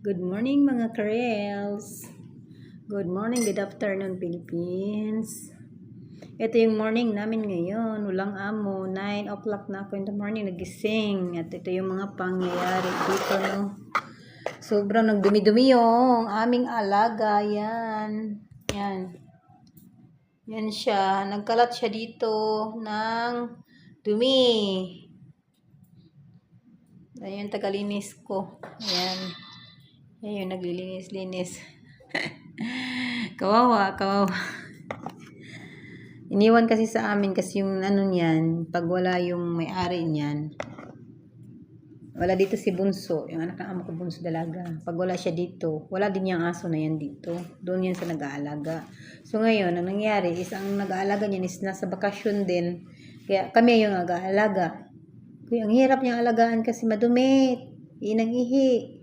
Good morning mga Karels. Good morning, good afternoon Philippines. Ito yung morning namin ngayon. Walang amo. 9 o'clock na ako in the morning nagising. At ito yung mga pangyayari dito. No? Sobrang nagdumi-dumi yung aming alaga. Yan. Yan. Yan siya. Nagkalat siya dito ng dumi. Ayan yung tagalinis ko. Ayan. Yan yung naglilinis-linis. Kawawa. Iniwan kasi sa amin kasi yung ano niyan, pag wala yung may-ari niyan, wala dito si Bunso, yung anak ng amo ko Bunso dalaga. Pag wala siya dito, wala din yung aso na yan dito. Doon yan sa nag-aalaga. So ngayon, ang nangyari is ang nag-aalaga niyan is nasa bakasyon din. Kaya kami yung nag-aalaga. Kaya ang hirap niyang alagaan kasi madumi, inang ihi.